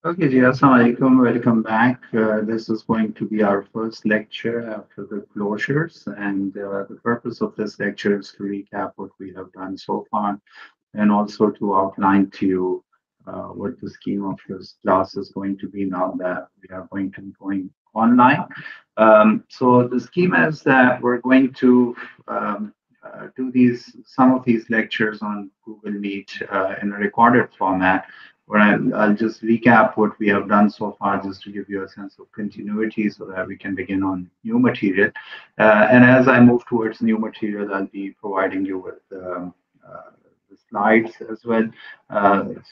Okay, ji, assalamu alaikum. Welcome back. This is going to be our first lecture after the closures, and the purpose of this lecture is to recap what we have done so far, and also to outline to you what the scheme of this class is going to be now that we are going to be going online. So the scheme is that we're going to do these some of these lectures on Google Meet in a recorded format, where I'll just recap what we have done so far, just to give you a sense of continuity, so that we can begin on new material. And as I move towards new material, I'll be providing you with the slides as well,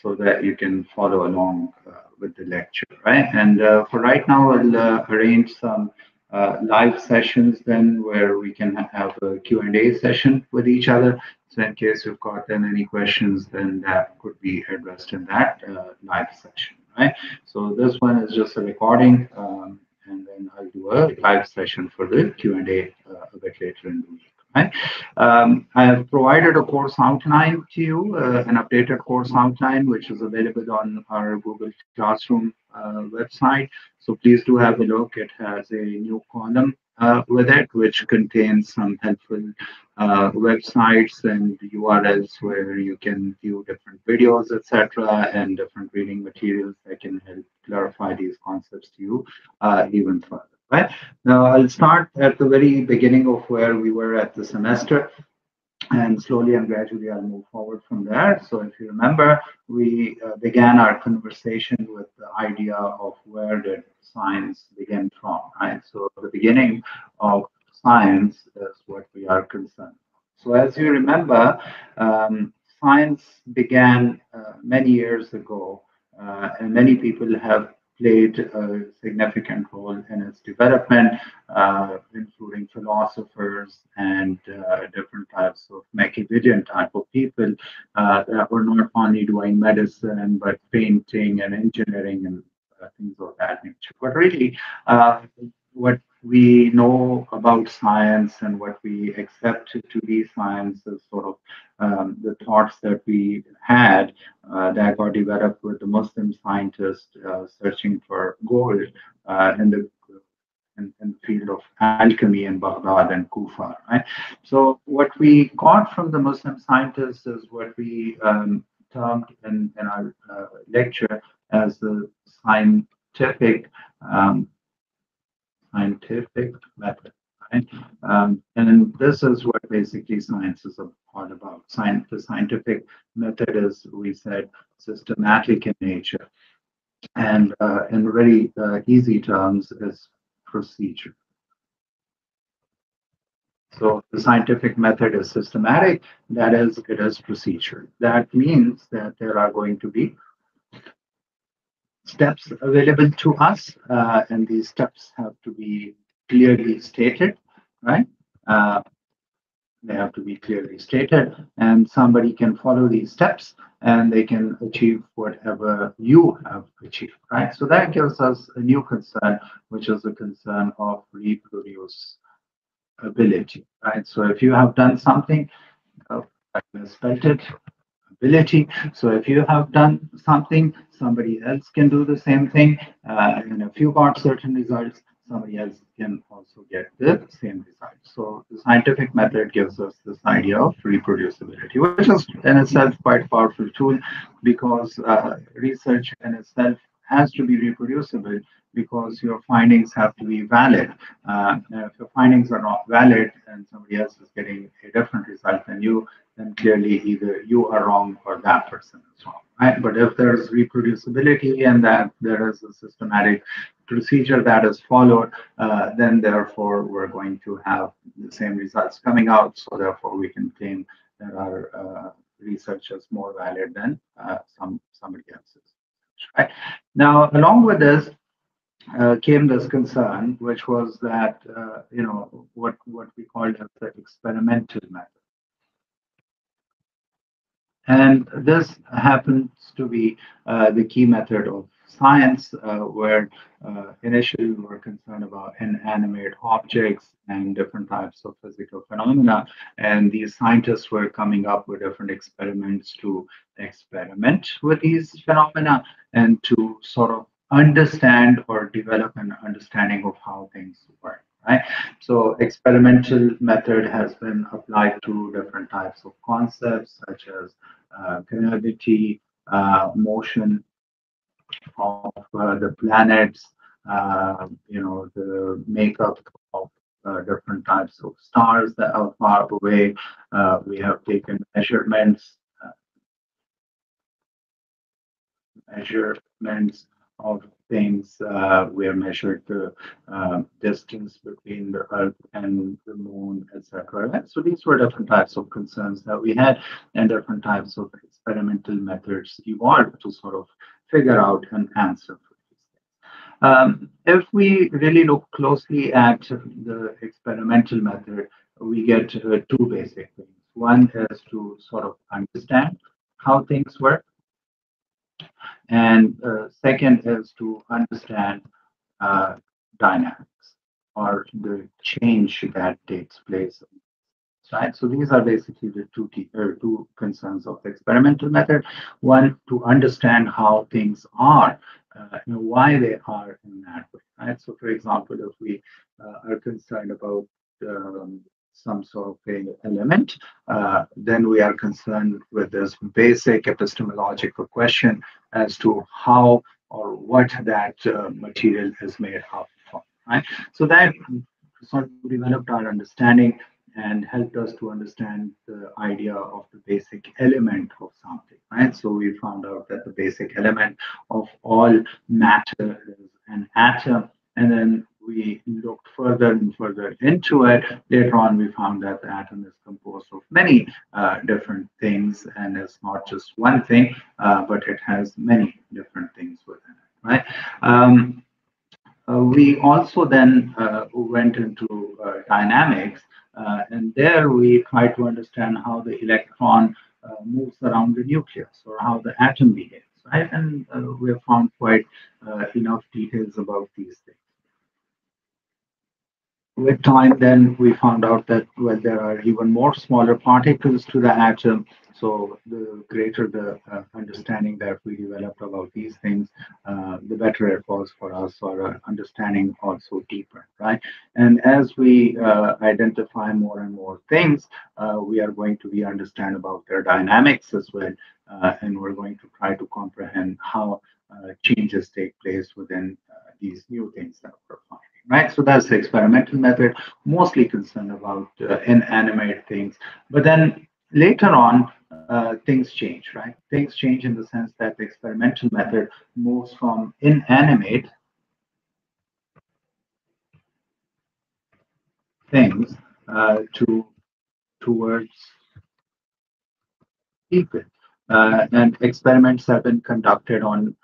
so that you can follow along with the lecture, right? And for right now, I'll arrange some live sessions then where we can have a Q&A session with each other. So in case you've got then any questions, then that could be addressed in that live session, right? So this one is just a recording, and then I'll do a live session for the Q&A a bit later in the week. Right. I have provided a course outline to you, an updated course outline, which is available on our Google Classroom website. So please do have a look. It has a new column with it, which contains some helpful websites and URLs where you can view different videos, etc., and different reading materials that can help clarify these concepts to you even further. Right. Now, I'll start at the very beginning of where we were at the semester, and slowly and gradually I'll move forward from there. So if you remember, we began our conversation with the idea of where did science begin from, right? So the beginning of science is what we are concerned. So as you remember, science began many years ago, and many people have played a significant role in its development, including philosophers and different types of Machiavellian type of people that were not only doing medicine but painting and engineering and things of that nature. But really, what we know about science and what we accept to be science is sort of the thoughts that we had that got developed with the Muslim scientists searching for gold in the field of alchemy in Baghdad and Kufa, right? So what we got from the Muslim scientists is what we termed in our lecture as the scientific um, scientific method. Right? And this is what basically science is all about. The scientific method is, we said, systematic in nature, and in very easy terms, is procedure. So the scientific method is systematic, that is, it is procedure. That means that there are going to be steps available to us, and these steps have to be clearly stated, right? Uh, they have to be clearly stated, and somebody can follow these steps and they can achieve whatever you have achieved, right? So that gives us a new concern, which is the concern of reproducibility, right? So if you have done something, I misspelled it, ability. So if you have done something, somebody else can do the same thing. And if you got certain results, somebody else can also get the same result. So the scientific method gives us this idea of reproducibility, which is in itself quite a powerful tool, because research in itself has to be reproducible, because your findings have to be valid. If your findings are not valid and somebody else is getting a different result than you, then clearly either you are wrong or that person is wrong, right? But if there's reproducibility and that there is a systematic procedure that is followed, then therefore we're going to have the same results coming out. So therefore we can claim that our research is more valid than somebody else's. Right? Now, along with this, came this concern, which was that what we called as the experimental method. And this happens to be the key method of science, where initially we were concerned about inanimate objects and different types of physical phenomena. And these scientists were coming up with different experiments to experiment with these phenomena and to sort of understand or develop an understanding of how things work. Right. So experimental method has been applied to different types of concepts such as gravity, motion of the planets, the makeup of different types of stars that are far away. We have taken measurements of things. We have measured the distance between the Earth and the Moon, etc. So these were different types of concerns that we had, and different types of experimental methods evolved to sort of figure out an answer for these things. If we really look closely at the experimental method, we get two basic things. One is to sort of understand how things work, and second is to understand uh, dynamics or the change that takes place. Right. So these are basically the two concerns of the experimental method. One, to understand how things are, why they are in that way. Right. So, for example, if we are concerned about some sort of a element, then we are concerned with this basic epistemological question as to how or what that material is made up of. Right. So that sort of developed our understanding and helped us to understand the idea of the basic element of something, right? So we found out that the basic element of all matter is an atom, and then we looked further and further into it. Later on, we found that the atom is composed of many different things, and it's not just one thing, but it has many different things within it, right? We also then went into dynamics, and there we tried to understand how the electron moves around the nucleus or how the atom behaves, right? And we have found quite enough details about these things. With time, then we found out that, well, there are even more smaller particles to the atom. So the greater the understanding that we developed about these things, the better it was for us, or understanding also deeper, right? And as we identify more and more things, we are going to be understand about their dynamics as well, and we're going to try to comprehend how changes take place within these new things that we're finding. Right, so that's the experimental method, mostly concerned about inanimate things. But then later on, things change, right? Things change in the sense that the experimental method moves from inanimate things to towards people. And experiments have been conducted on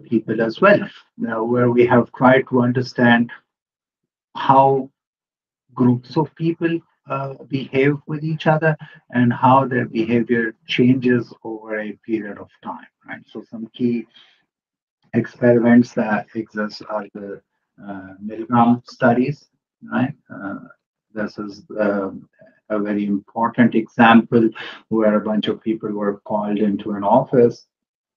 people as well, where we have tried to understand how groups of people behave with each other and how their behavior changes over a period of time, right? So some key experiments that exist are the Milgram studies, right? This is a very important example where a bunch of people were called into an office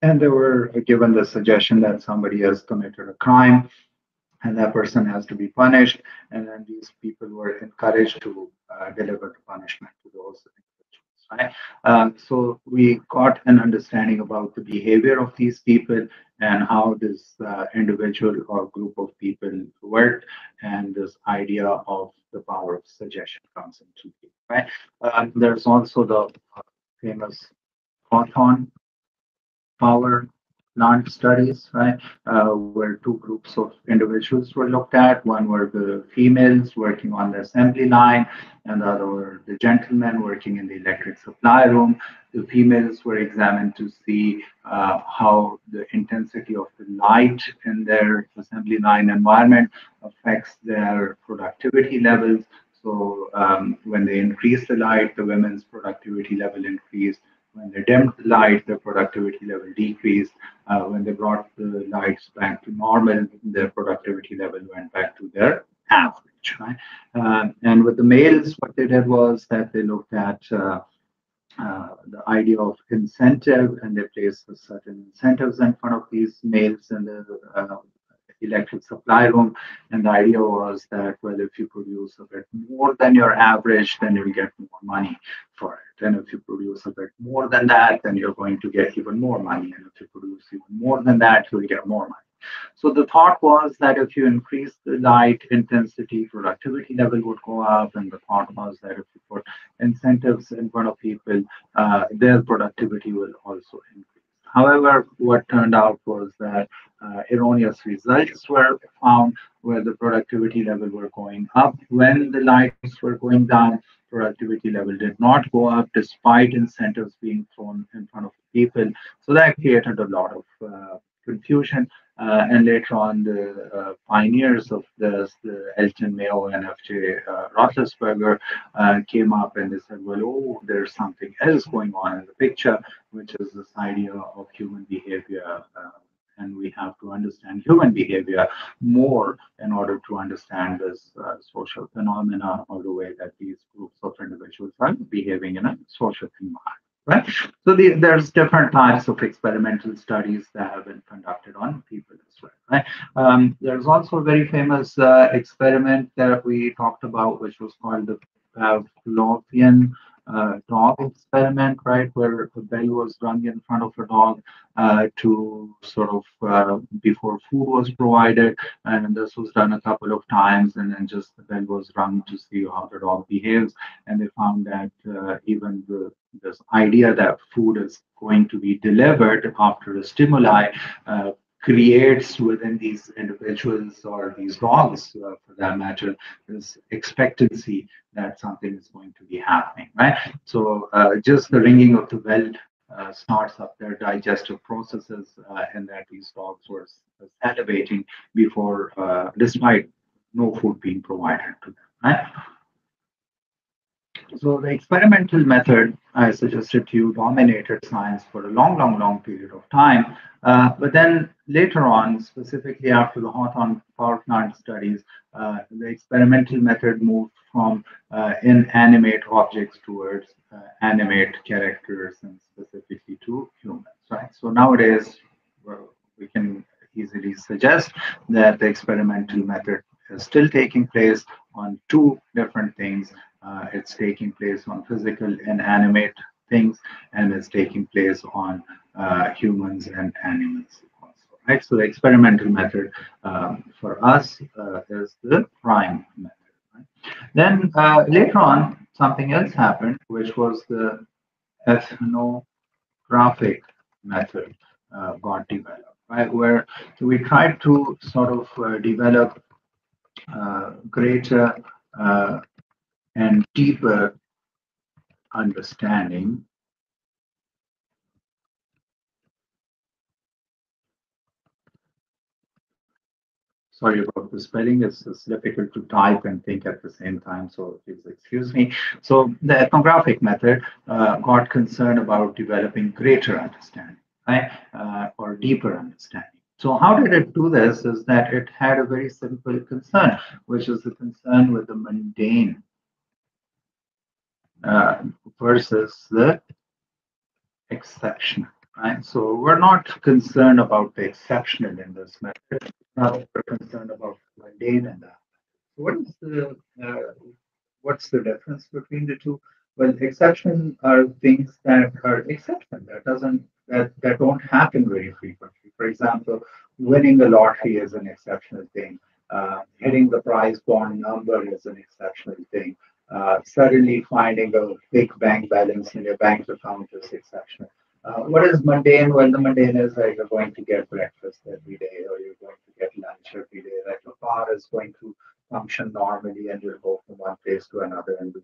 and they were given the suggestion that somebody has committed a crime and that person has to be punished. And then these people were encouraged to deliver the punishment to those individuals. Right? So we got an understanding about the behavior of these people and how this individual or group of people worked, and this idea of the power of suggestion comes into play. Right? There's also the famous Hawthorne power plant studies, right, where two groups of individuals were looked at. One were the females working on the assembly line, and the other were the gentlemen working in the electric supply room. The females were examined to see how the intensity of the light in their assembly line environment affects their productivity levels. So when they increase the light, the women's productivity level increased. When they dimmed the light, their productivity level decreased. When they brought the lights back to normal, their productivity level went back to their average, right? And with the males, what they did was that they looked at the idea of incentive, and they placed certain incentives in front of these males in the electric supply room. And the idea was that, well, if you produce a bit more than your average, then you'll get more money for it. And if you produce a bit more than that, then you're going to get even more money. And if you produce even more than that, you'll get more money. So the thought was that if you increase the light intensity, productivity level would go up, and the thought was that if you put incentives in front of people, their productivity will also increase. However, what turned out was that erroneous results were found where the productivity level were going up when the lights were going down. Productivity level did not go up despite incentives being thrown in front of people. So that created a lot of confusion. And later on, the pioneers of this, the Elton Mayo and F.J. Roethlisberger, came up and they said, well, oh, there's something else going on in the picture, which is this idea of human behavior. And we have to understand human behavior more in order to understand this social phenomena or the way that these groups of individuals are behaving in a social environment. Right. So there's different types of experimental studies that have been conducted on people as well. Right. There's also a very famous experiment that we talked about, which was called the Pavlovian dog experiment, right, where a bell was rung in front of a dog to sort of before food was provided, and this was done a couple of times, and then just the bell was rung to see how the dog behaves, and they found that even this idea that food is going to be delivered after a stimuli creates within these individuals or these dogs, for that matter, this expectancy that something is going to be happening, right? So just the ringing of the bell starts up their digestive processes, and that these dogs were salivating before, despite no food being provided to them, right? So the experimental method, I suggested to you, dominated science for a long, long, long period of time. But then later on, specifically after the Hawthorne power plant studies, the experimental method moved from inanimate objects towards animate characters, and specifically to humans. Right. So nowadays, we can easily suggest that the experimental method is still taking place on two different things. It's taking place on physical inanimate things, and it's taking place on humans and animals also, right? So the experimental method for us is the prime method. Right? Then later on, something else happened, which was the ethnographic method got developed, right? Where we tried to sort of develop greater and deeper understanding sorry about the spelling, it's difficult to type and think at the same time, so please excuse me. So the ethnographic method got concerned about developing greater understanding, right, or deeper understanding. So how did it do this is that it had a very simple concern, which is the concern with the mundane versus the exceptional, right? So we're not concerned about the exceptional in this method. Now we're concerned about mundane and that. What is the what's the difference between the two? Well, exceptional are things that are exceptional. That don't happen very frequently. For example, winning the lottery is an exceptional thing. Hitting the prize bond number is an exceptional thing. Suddenly finding a big bank balance in your bank account is exceptional. What is mundane? Well, the mundane is that you're going to get breakfast every day, or you're going to get lunch every day, that your car is going to function normally, and you'll go from one place to another and do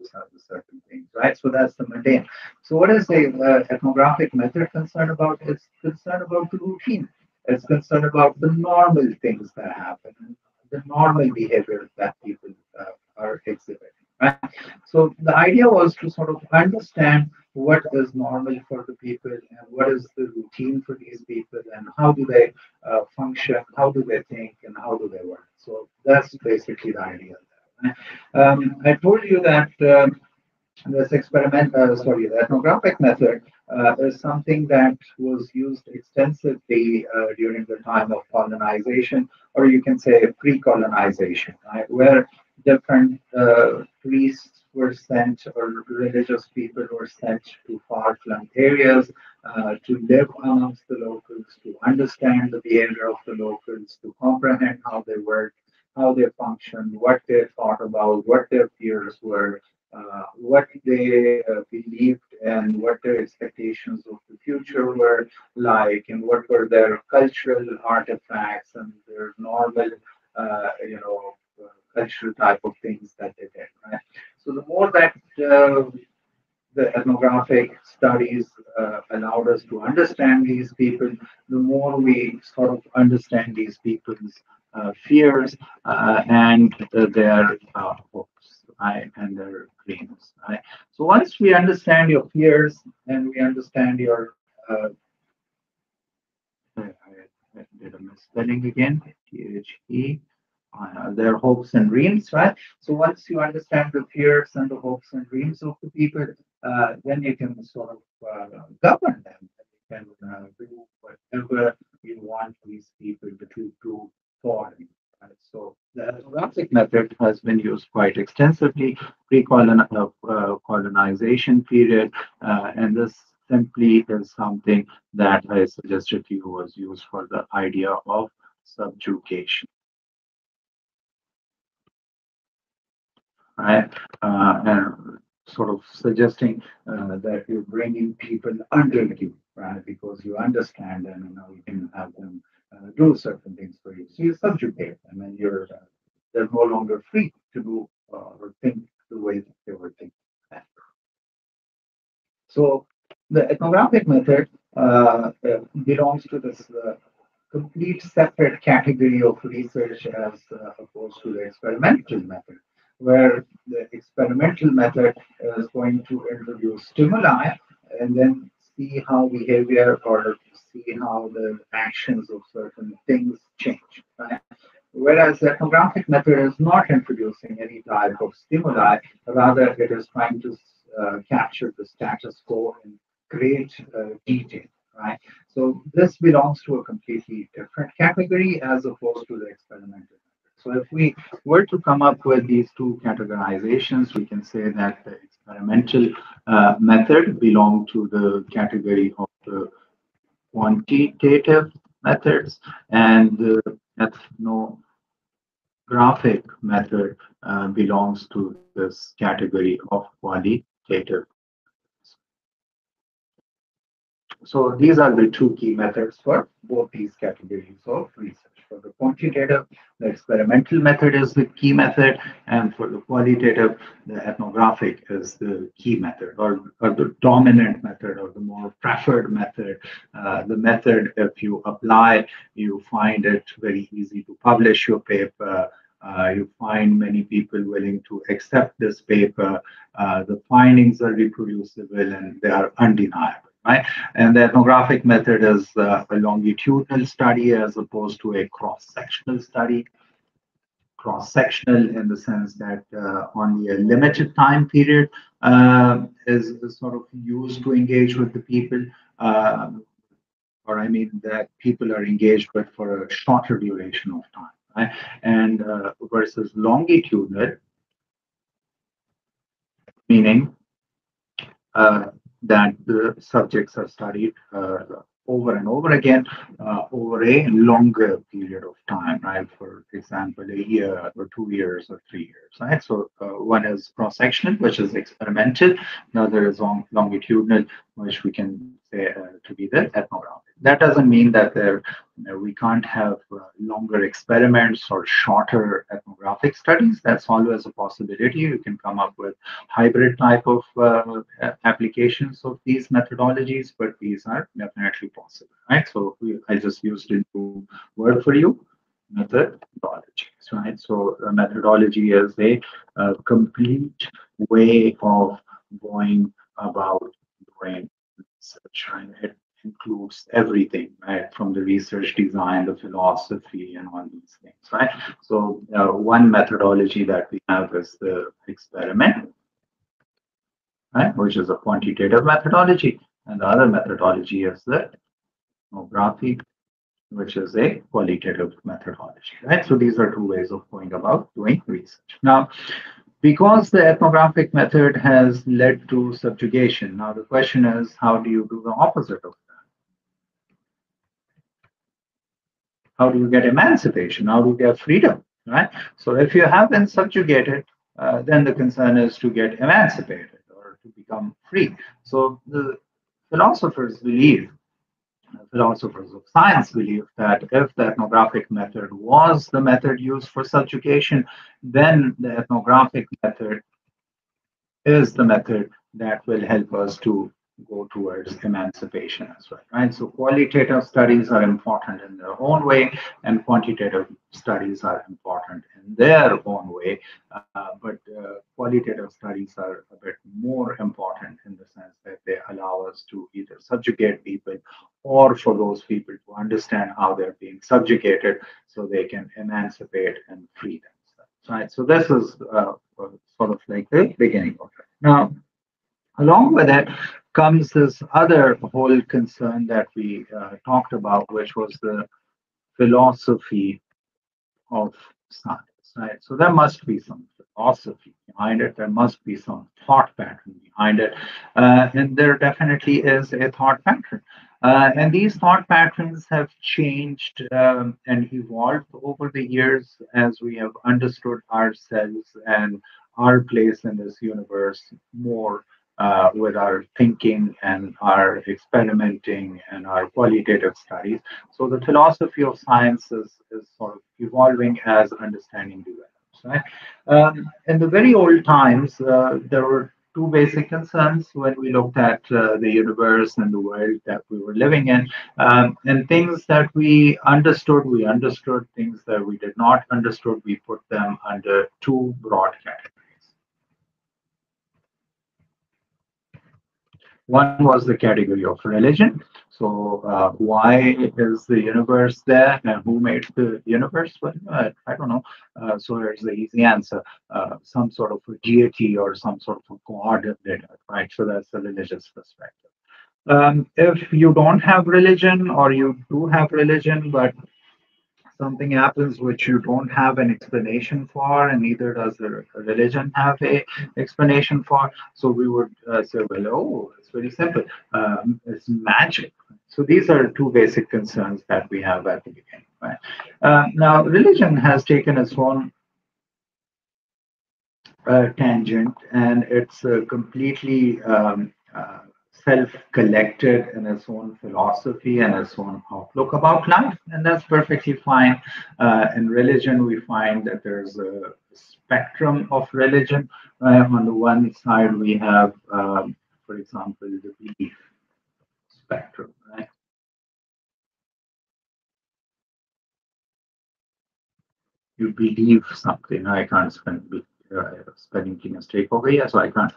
certain things, right? So that's the mundane. So what is the ethnographic method concerned about? It's concerned about the routine. It's concerned about the normal things that happen, the normal behaviors that people are exhibiting. Right? So the idea was to sort of understand what is normal for the people and what is the routine for these people and how do they function, how do they think, and how do they work. So that's basically the idea there. I told you that the ethnographic method is something that was used extensively during the time of colonization, or you can say pre-colonization, right, where different priests were sent or religious people were sent to far-flung areas to live amongst the locals, to understand the behavior of the locals, to comprehend how they work, how they function, what they thought about, what their fears were, what they believed and what their expectations of the future were like, and what were their cultural artifacts and their normal, cultural type of things that they did. Right. So the more that the ethnographic studies allowed us to understand these people, the more we sort of understand these people's fears and their hopes, right, and their dreams. Right? So once we understand your fears and we understand your, I did a misspelling again, THE, their hopes and dreams, right? So once you understand the fears and the hopes and dreams of the people, then you can sort of govern them. You can do whatever you want these people to do for you. Right? So the ethnographic method has been used quite extensively pre-colonization period, and this simply is something that I suggested to you was used for the idea of subjugation. Right? And sort of suggesting that you're bringing people under you, right? Because you understand them and now you can have them do certain things for you. So you subjugate them and they're no longer free to do or think the way that they were thinking. So the ethnographic method belongs to this complete separate category of research as opposed to the experimental method, where the experimental method is going to introduce stimuli and then see how behavior or see how the actions of certain things change. Right? Whereas the ethnographic method is not introducing any type of stimuli, rather it is trying to capture the status quo in great detail, right? So this belongs to a completely different category as opposed to the experimental method. So if we were to come up with these two categorizations, we can say that the experimental method belong to the category of the quantitative methods, and the ethnographic method belongs to this category of qualitative. So these are the two key methods for both these categories of research. For the quantitative, the experimental method is the key method, and for the qualitative, the ethnographic is the key method, or the dominant method, or the more preferred method. The method, if you apply, you find it very easy to publish your paper. You find many people willing to accept this paper. The findings are reproducible and they are undeniable. Right? And the ethnographic method is a longitudinal study as opposed to a cross-sectional study. Cross-sectional in the sense that only a limited time period is sort of used to engage with the people, or I mean that people are engaged with for a shorter duration of time. Right? And versus longitudinal, meaning that the subjects are studied over and over again over a longer period of time, right? For example, a year or 2 years or 3 years, right? So one is cross-sectional, which is experimental. The other is longitudinal, which we can say to be the ethnographic. That doesn't mean that we can't have longer experiments or shorter ethnographic studies. That's always a possibility. You can come up with hybrid type of applications of these methodologies, but these are definitely possible, right? So I just used a new word for you, methodologies, right? So methodology is a complete way of going about brain research, right? It includes everything, right? From the research design, the philosophy, and all these things, right? So one methodology that we have is the experiment, right? Which is a quantitative methodology. And the other methodology is the ethnography, which is a qualitative methodology, right? So these are two ways of going about doing research. Now, because the ethnographic method has led to subjugation, now the question is, how do you do the opposite of that? How do you get emancipation? How do you get freedom, right? So if you have been subjugated, then the concern is to get emancipated or to become free. So the philosophers believe philosophers of science believe that if the ethnographic method was the method used for subjugation, then the ethnographic method is the method that will help us to go towards emancipation as well, right? So qualitative studies are important in their own way, and quantitative studies are important in their own way. But qualitative studies are a bit more important in the sense that they allow us to either subjugate people or for those people to understand how they're being subjugated so they can emancipate and free themselves, right? So this is sort of like the beginning of it. Now, along with it comes this other whole concern that we talked about, which was the philosophy of science, right? So there must be some philosophy behind it. There must be some thought pattern behind it. And there definitely is a thought pattern. And these thought patterns have changed and evolved over the years as we have understood ourselves and our place in this universe more with our thinking and our experimenting and our qualitative studies. So the philosophy of science is sort of evolving as understanding develops. Right? In the very old times, there were two basic concerns when we looked at the universe and the world that we were living in. And things that we understood. Things that we did not understood, we put them under two broad categories. One was the category of religion. So, why is the universe there and who made the universe? Well, I don't know. So, here's the easy answer some sort of a deity or some sort of a god did it, right? So, that's the religious perspective. If you don't have religion or you do have religion, but something happens which you don't have an explanation for, and neither does the religion have a explanation for. So we would say, well, oh, it's very simple. It's magic. So these are two basic concerns that we have at the beginning. Right? Now, religion has taken its own tangent, and it's completely self-collected in its own philosophy and its own outlook about life, and that's perfectly fine. In religion, we find that there's a spectrum of religion. On the one side, we have, for example, the belief spectrum. Right? You believe something. I can't spelling mistake over here, so I can't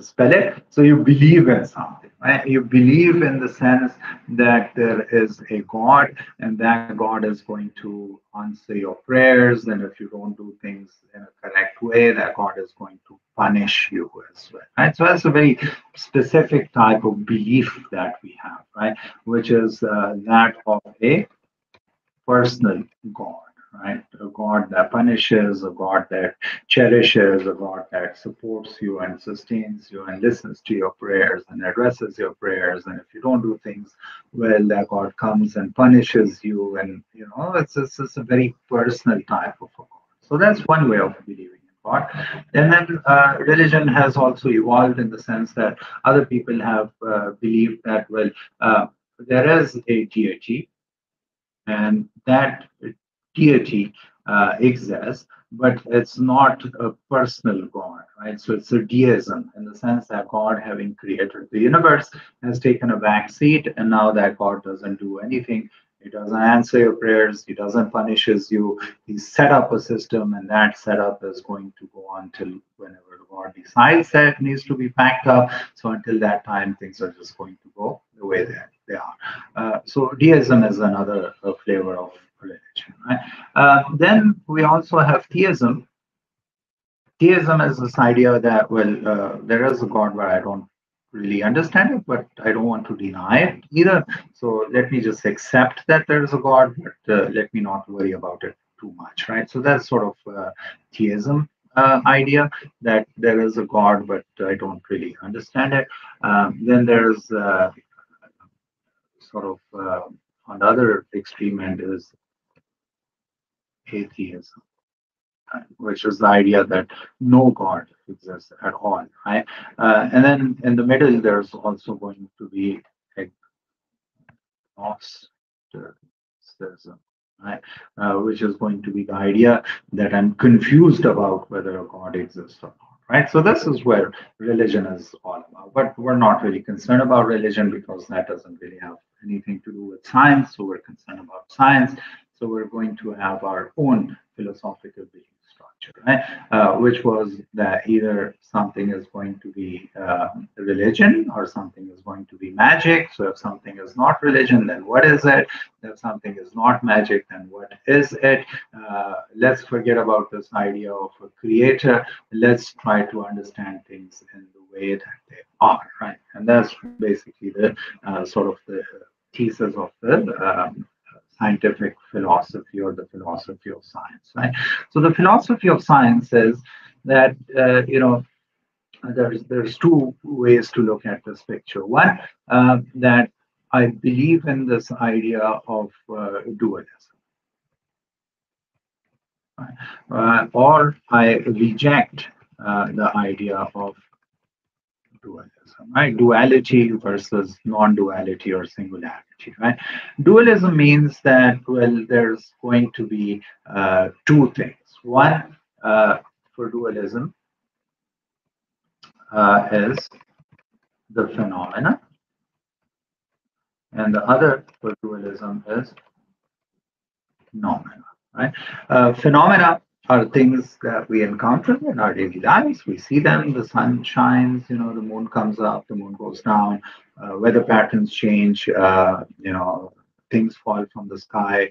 spell it. So you believe in something, right? You believe in the sense that there is a God, and that God is going to answer your prayers. And if you don't do things in a correct way, that God is going to punish you as well, right? So that's a very specific type of belief that we have, right? Which is that of a personal God, right? A God that punishes, a God that cherishes, a God that supports you and sustains you and listens to your prayers and addresses your prayers. And if you don't do things well, that God comes and punishes you. And, it's a very personal type of a God. So that's one way of believing in God. And then religion has also evolved in the sense that other people have believed that, well, there is a deity and that deity exists, but it's not a personal God, right? So it's a deism in the sense that God, having created the universe, has taken a back seat, and now that God doesn't do anything. He doesn't answer your prayers. He doesn't punishes you. He set up a system, and that setup is going to go on till whenever God decides that it needs to be packed up. So until that time, things are just going to go the way they are. So deism is another flavor of religion. Right? Then we also have theism. Theism is this idea that, well, there is a God, but I don't really understand it, but I don't want to deny it either. So let me just accept that there is a God, but let me not worry about it too much, right? So that's sort of theism idea, that there is a God, but I don't really understand it. Then there's sort of on the other extreme end is atheism, which is the idea that no God exists at all, right? And then in the middle, there's also going to be agnosticism, right? Which is going to be the idea that I'm confused about whether a God exists or not, right? So this is where religion is all about. But we're not really concerned about religion because that doesn't really have anything to do with science. So we're concerned about science. So we're going to have our own philosophical belief structure, right? Which was that either something is going to be religion or something is going to be magic. So if something is not religion, then what is it? If something is not magic, then what is it? Let's forget about this idea of a creator. Let's try to understand things in the way that they are, right? And that's basically the sort of the thesis of the scientific philosophy or the philosophy of science, right? So the philosophy of science says that there's two ways to look at this picture. One, that I believe in this idea of dualism, right? Or I reject the idea of dualism, right? Duality versus non-duality or singularity, right? Dualism means that, well, there's going to be two things. One, for dualism, is the phenomena, and the other for dualism is phenomena, right? Phenomena are things that we encounter in our daily lives. We see them, the sun shines, the moon comes up, the moon goes down, weather patterns change, things fall from the sky,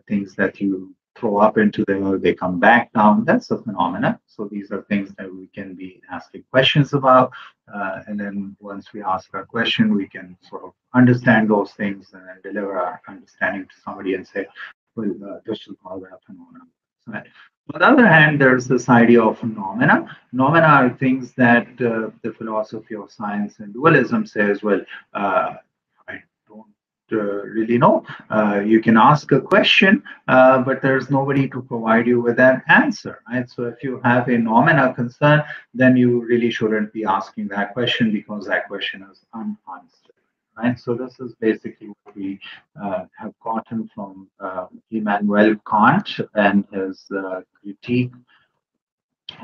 things that you throw up into the air, they come back down. That's a phenomena. So these are things that we can be asking questions about. And then once we ask our question, we can sort of understand those things and then deliver our understanding to somebody and say, well, this is called a phenomenon. Right? On the other hand, there's this idea of phenomena. Phenomena are things that the philosophy of science and dualism says, well, I don't really know. You can ask a question, but there's nobody to provide you with an answer, right? So if you have a phenomena concern, then you really shouldn't be asking that question because that question is unanswered. Right? So this is basically what we have gotten from Immanuel Kant and his critique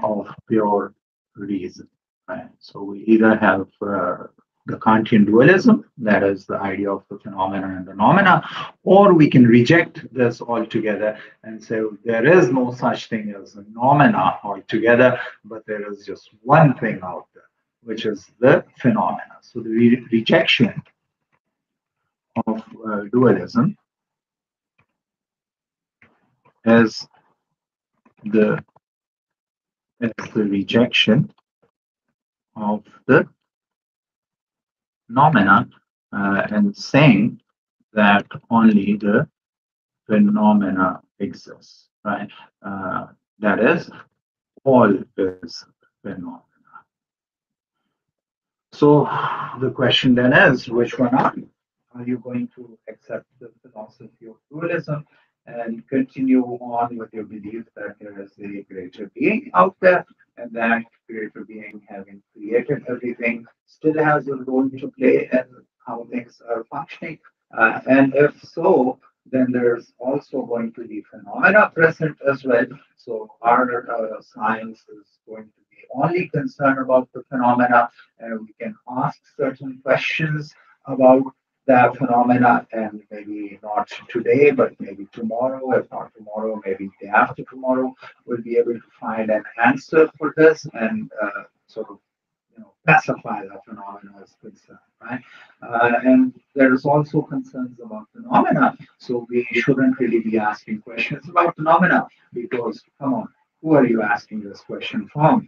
of pure reason. Right? So we either have the Kantian dualism, that is the idea of the phenomena and the phenomena, or we can reject this altogether and say there is no such thing as a phenomena altogether, but there is just one thing out there, which is the phenomena. So the rejection of dualism as the rejection of the phenomena and saying that only the phenomena exists, right? That is, all is phenomena. So the question then is, which one are you? Are you going to accept the philosophy of dualism and continue on with your belief that there is a greater being out there and that greater being, having created everything, still has a role to play in how things are functioning? And if so, then there's also going to be phenomena present as well. So our science is going to be only concerned about the phenomena, and we can ask certain questions about that phenomena, and maybe not today, but maybe tomorrow. If not tomorrow, maybe day after tomorrow, we'll be able to find an answer for this. And sort of pacify the phenomena is concerned, right? And there is also concerns about phenomena, so we shouldn't really be asking questions about phenomena because, come on, who are you asking this question from?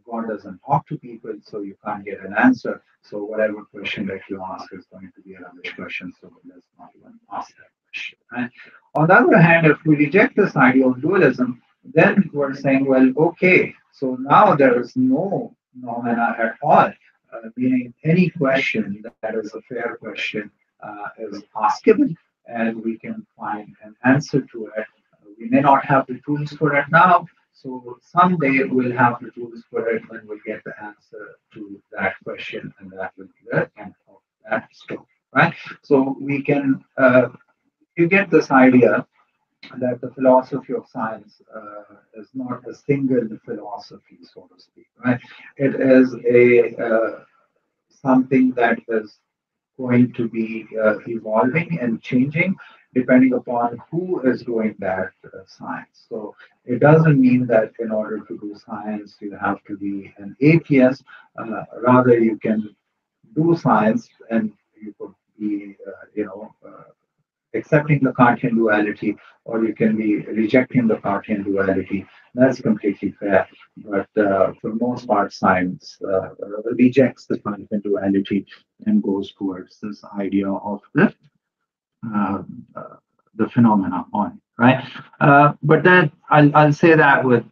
God doesn't talk to people, so you can't get an answer. So whatever question that you ask is going to be a rubbish question, so let's not even ask that question, right? On the other hand, if we reject this idea of dualism, then we're saying, well, okay, so now there is no phenomena at all, meaning any question that is a fair question is askable and we can find an answer to it. We may not have the tools for it now, so someday we'll have the tools for it when we get the answer to that question, and that will be the end of that story, right? So we can, you get this idea that the philosophy of science is not a single philosophy, so to speak, right? It is a something that is going to be evolving and changing depending upon who is doing that science. So it doesn't mean that in order to do science you have to be an atheist. Rather, you can do science and you could be, accepting the Kantian duality, or you can be rejecting the Kantian duality. That's completely fair. But for the most part, science rejects the Kantian duality and goes towards this idea of uh, uh, the phenomena on, right? But then I'll say that with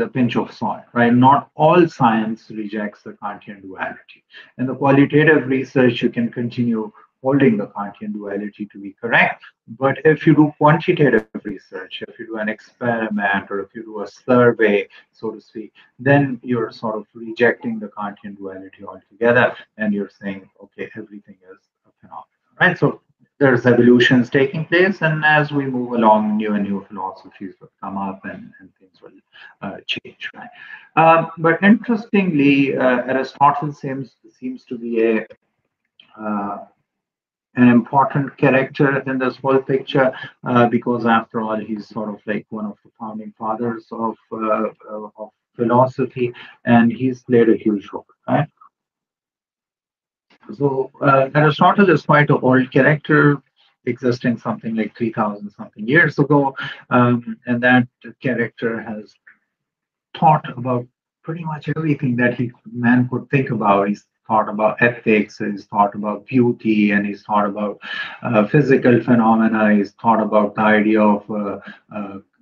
a pinch of salt, right? Not all science rejects the Kantian duality. In the qualitative research, you can continue holding the Kantian duality to be correct. But if you do quantitative research, if you do an experiment or if you do a survey, so to speak, then you're sort of rejecting the Kantian duality altogether, and you're saying, okay, everything is a phenomenon, right? So there's evolutions taking place, and as we move along, new and new philosophies will come up, and things will change, right? But interestingly, Aristotle seems to be a uh, an important character in this whole picture because, after all, he's sort of like one of the founding fathers of philosophy, and he's played a huge role, right? So Aristotle is quite an old character, existing something like 3,000 something years ago, and that character has thought about pretty much everything that man could think about. He's thought about ethics, he's thought about beauty, and he's thought about physical phenomena. He's thought about the idea of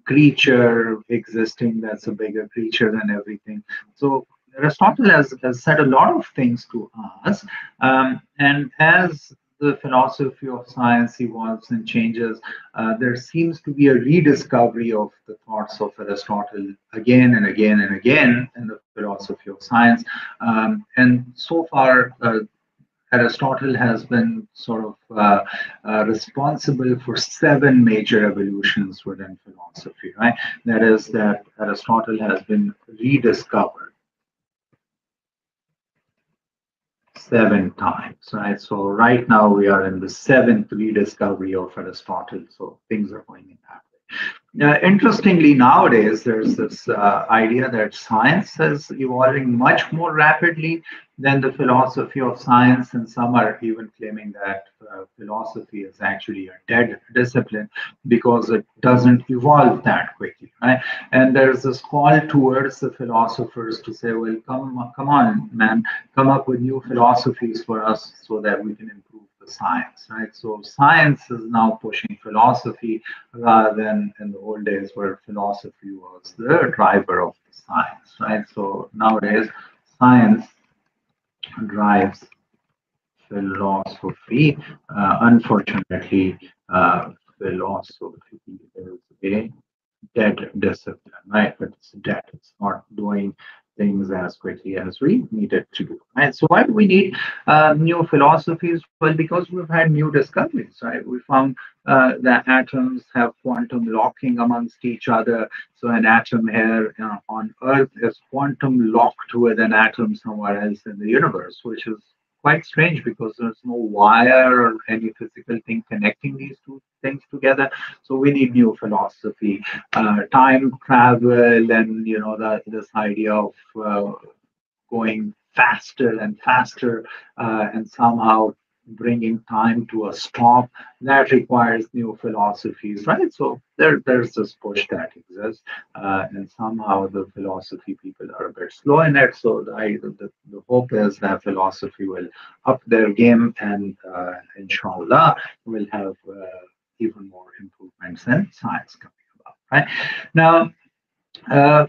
creature existing that's a bigger creature than everything. So Aristotle has said a lot of things to us, and as the philosophy of science evolves and changes, there seems to be a rediscovery of the thoughts of Aristotle again and again and again in the philosophy of science. And so far, Aristotle has been sort of responsible for seven major evolutions within philosophy, right? That is, that Aristotle has been rediscovered seven times, right? So right now we are in the seventh rediscovery of Aristotle. So things are going in that way. Interestingly, nowadays there's this idea that science is evolving much more rapidly than the philosophy of science, and some are even claiming that philosophy is actually a dead discipline because it doesn't evolve that quickly, right? And there's this call towards the philosophers to say, well, come on, man, come up with new philosophies for us so that we can improve the science, right? So science is now pushing philosophy rather than in the old days where philosophy was the driver of the science, right? So nowadays, science drives philosophy. Unfortunately, philosophy is a dead discipline, right? But it's dead. It's not doing things as quickly as we need it to do, right? So why do we need new philosophies? Well, because we've had new discoveries, right? We found that atoms have quantum locking amongst each other. So an atom here on Earth is quantum locked with an atom somewhere else in the universe, which is quite strange because there's no wire or any physical thing connecting these two things together. So we need new philosophy, time travel, and this idea of going faster and faster, and somehow bringing time to a stop. That requires new philosophies, right? So there's this push that exists, and somehow the philosophy people are a bit slow in it. So the hope is that philosophy will up their game, and inshallah will have even more improvements in science coming about, right? Now, uh,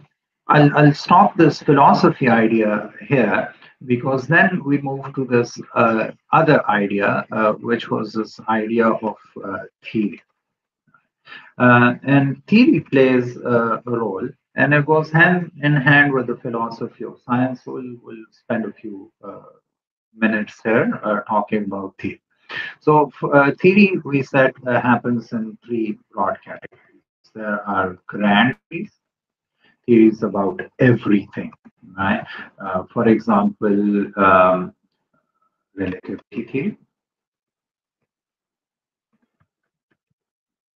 I'll stop this philosophy idea here, because then we move to this other idea, which was this idea of theory. And theory plays a role, and it goes hand in hand with the philosophy of science. So we'll spend a few minutes here talking about theory. So, theory, we said, happens in three broad categories. There are grand theories, theories about everything, right? For example, relativity theory.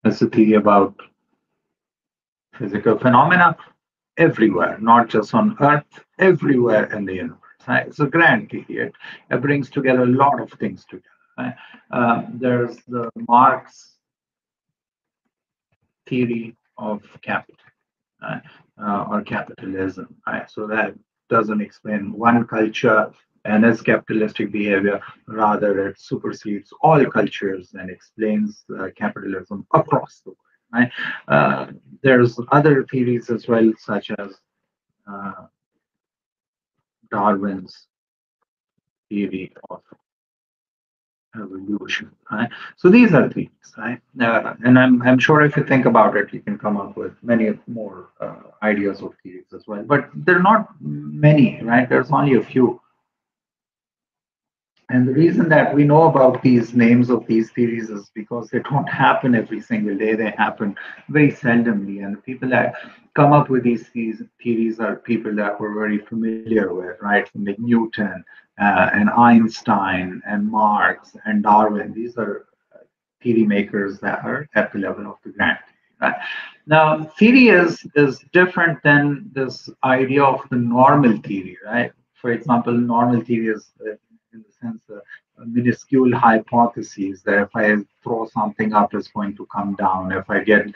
That's a theory about physical phenomena everywhere, not just on Earth, everywhere in the universe. Right? It's a grand theory. It brings together a lot of things together. Right? There's the Marx theory of capital, right? Or capitalism. Right? So that doesn't explain one culture and its capitalistic behavior. Rather, it supersedes all cultures and explains capitalism across the world. Right? There's other theories as well, such as uh, Darwin's theory of evolution. Right? So these are theories, right? And I'm sure if you think about it, you can come up with many more ideas of theories as well. But there are not many, right? There's only a few. And the reason that we know about these names of these theories is because they don't happen every single day. They happen very seldomly. And the people that come up with these theories are people that we're very familiar with, right? Like Newton and Einstein and Marx and Darwin. These are theory makers that are at the level of the grand theory. Right? Now, theory is different than this idea of the normal theory, right? For example, normal theory is, in the sense, a minuscule hypotheses that if I throw something up, it's going to come down. If I get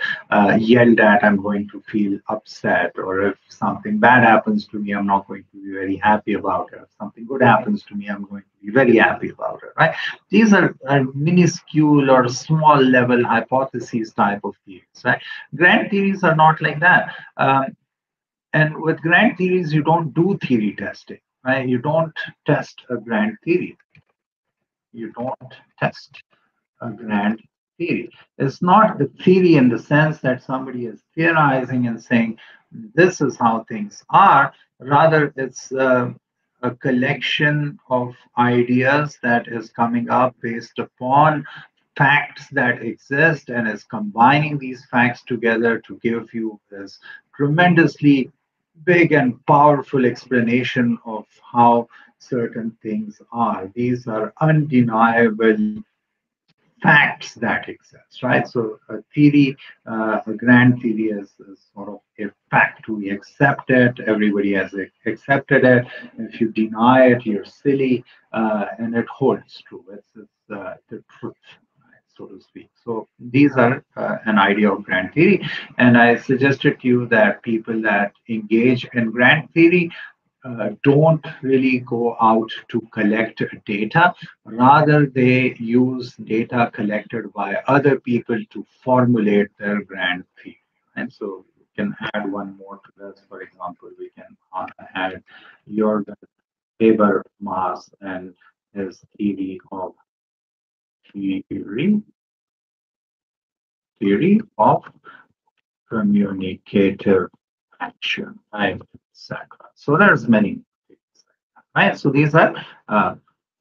yelled at, I'm going to feel upset. Or if something bad happens to me, I'm not going to be very happy about it. If something good happens to me, I'm going to be very happy about it, right? These are minuscule or small level hypotheses type of theories, right? Grand theories are not like that. And with grand theories, you don't do theory testing, right? You don't test a grand theory. You don't test a grand theory. It's not the theory in the sense that somebody is theorizing and saying, this is how things are. Rather, it's a collection of ideas that is coming up based upon facts that exist, and is combining these facts together to give you this tremendously big and powerful explanation of how certain things are. These are undeniable facts that exist, right? So a theory, a grand theory is sort of a fact. We accept it. Everybody has accepted it. If you deny it, you're silly, and it holds true. It's the truth, right, so to speak. So these are an idea of grand theory, and I suggested to you that people that engage in grand theory don't really go out to collect data. Rather, they use data collected by other people to formulate their grand theory. And so we can add one more to this. For example, we can add Jürgen Habermas and his theory, theory of communicative action, right, etc. So there's many things like that, right? So these are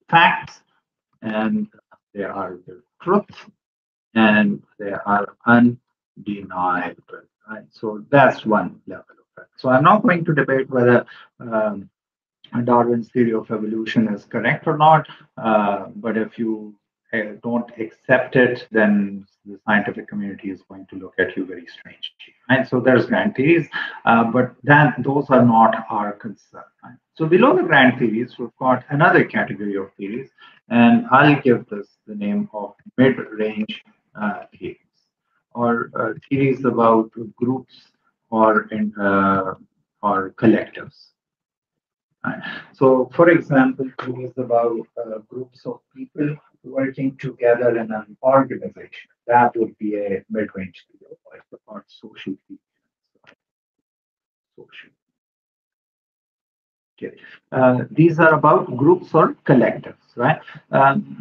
facts, and they are the truth, and they are undeniable, right? So that's one level of it. So I'm not going to debate whether Darwin's theory of evolution is correct or not, but if you don't accept it, then the scientific community is going to look at you very strangely. Right? So there's grand theories, but then those are not our concern. Right? So below the grand theories, we've got another category of theories, and I'll give this the name of mid-range theories, or theories about groups or collectives. Right. So, for example, it is about groups of people working together in an organization. That would be a mid-range theory, or social theory. Social. Okay. These are about groups or collectives, right?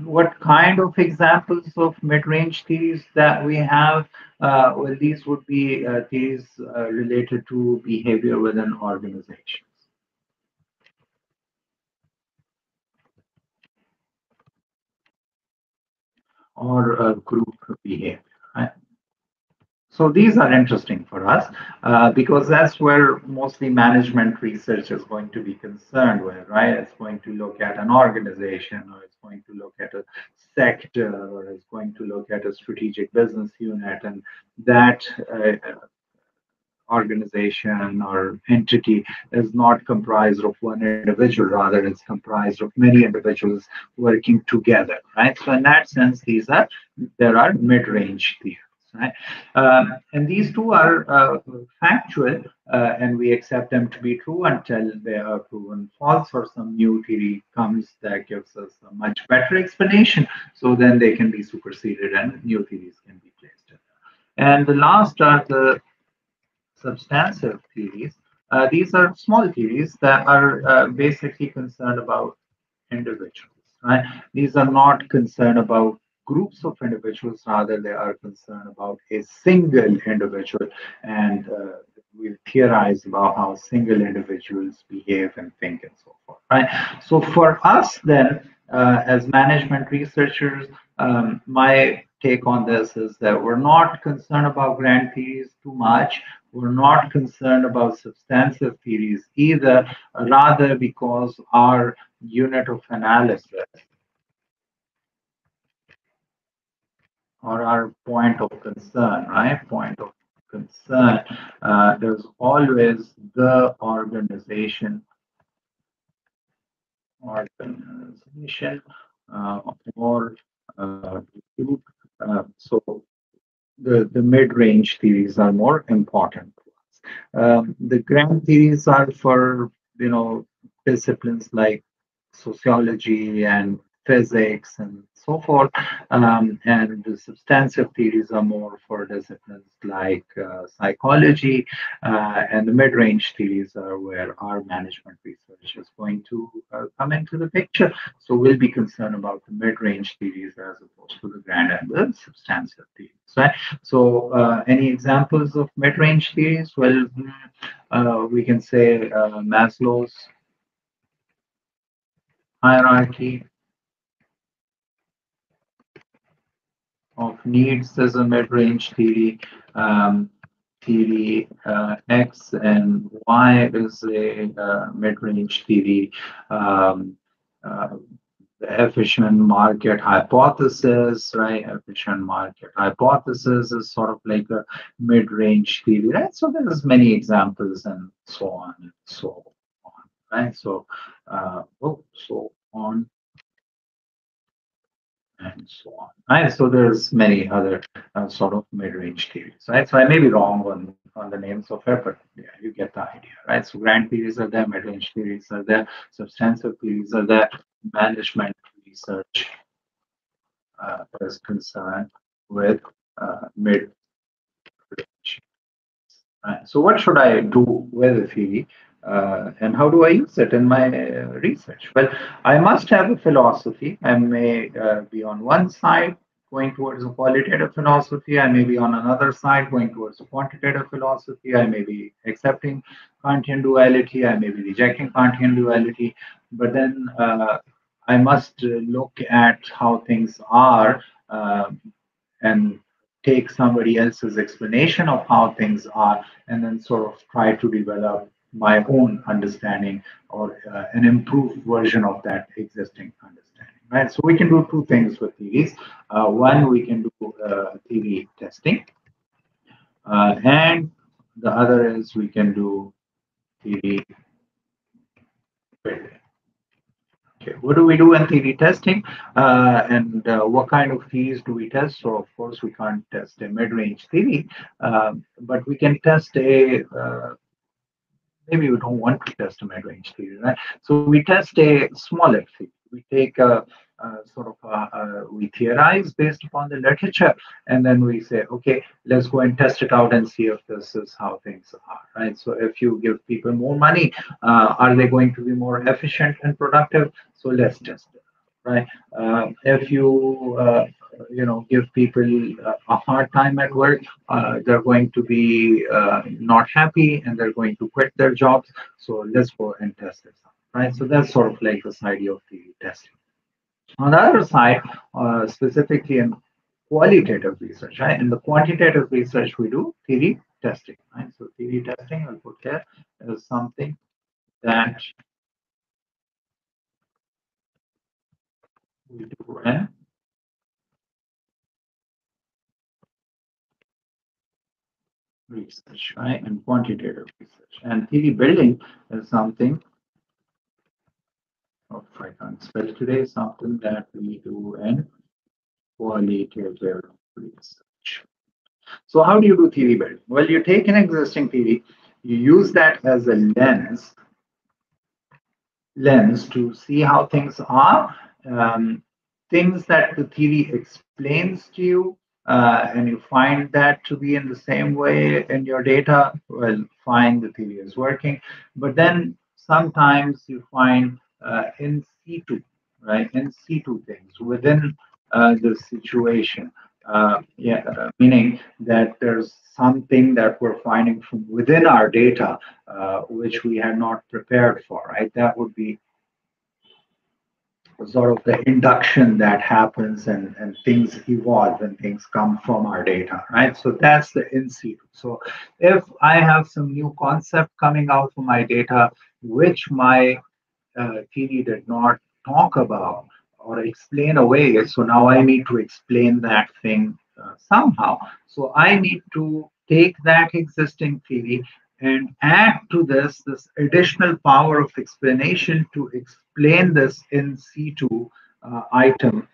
What kind of examples of mid-range theories that we have? Well, these would be theories related to behavior within organizations or group behavior. Right? So these are interesting for us because that's where mostly management research is going to be concerned with, right? It's going to look at an organization, or it's going to look at a sector, or it's going to look at a strategic business unit, and that organization or entity is not comprised of one individual, rather it's comprised of many individuals working together, right? So in that sense, there are mid-range theories. Right? And these two are factual, and we accept them to be true until they are proven false, or some new theory comes that gives us a much better explanation. So then they can be superseded and new theories can be placed in. And the last are the substantive theories. These are small theories that are basically concerned about individuals. Right? These are not concerned about groups of individuals, rather they are concerned about a single individual, and we theorize about how single individuals behave and think and so forth. Right? So for us then, as management researchers, my take on this is that we're not concerned about grand theories too much. We're not concerned about substantive theories either, rather because our unit of analysis or our point of concern, right? Point of concern, there's always the organization, or group. So the mid-range theories are more important to us. The grand theories are for disciplines like sociology and physics and so forth. And the substantive theories are more for disciplines like psychology. And the mid-range theories are where our management research is going to come into the picture. So we'll be concerned about the mid-range theories as opposed to the grand and the substantive theories. Right? So any examples of mid-range theories? Well, we can say Maslow's hierarchy of needs as a mid-range theory. Theory X and Y is a mid-range theory. Uh, the efficient market hypothesis, right? Efficient market hypothesis is sort of like a mid-range theory, right? So there's many examples and so on and so on, right? So, so on and so on. Right? So there's many other sort of mid-range theories, right? So I may be wrong on the names of it, but yeah, you get the idea, right? So grand theories are there, mid-range theories are there, substantive theories are there, management research is concerned with mid-range. Right. So what should I do with a theory, and how do I use it in my research? Well, I must have a philosophy. I may be on one side going towards a qualitative philosophy. I may be on another side going towards a quantitative philosophy. I may be accepting Kantian duality. I may be rejecting Kantian duality. But then I must look at how things are. And take somebody else's explanation of how things are, and then sort of try to develop my own understanding, or an improved version of that existing understanding. right? So we can do two things with theories. One, we can do theory testing, and the other is we can do theory building. Okay, what do we do in theory testing? And what kind of theories do we test? So, of course, we can't test a mid-range theory, but we can test a maybe we don't want to test a mid-range theory, right? So we test a smaller theory. We take we theorize based upon the literature, and then we say, okay, let's go and test it out and see if this is how things are, right? So if you give people more money, are they going to be more efficient and productive? So let's test it, right? If you give people a hard time at work, they're going to be not happy and they're going to quit their jobs. So let's go and test this out, right? So that's sort of like this idea of the testing. On the other side, specifically in qualitative research, right? In the quantitative research, we do theory testing, right? So theory testing, I'll put here, is something that we do in research, right? And quantitative research. And theory building is something, oh, if I can't spell today, something that we do in qualitative research. So how do you do theory building? Well, you take an existing theory, you use that as a lens to see how things are, um, things that the theory explains to you, and you find that to be in the same way in your data, well, fine, the theory is working. But then sometimes you find in situ, right, in situ things within the situation. Meaning that there's something that we're finding from within our data which we had not prepared for, right? That would be sort of the induction that happens and things evolve and things come from our data, right? So that's the in situ. So if I have some new concept coming out from my data, which my theory did not talk about or explain away. So now I need to explain that thing somehow. So I need to take that existing theory and add to this additional power of explanation to explain this in situ item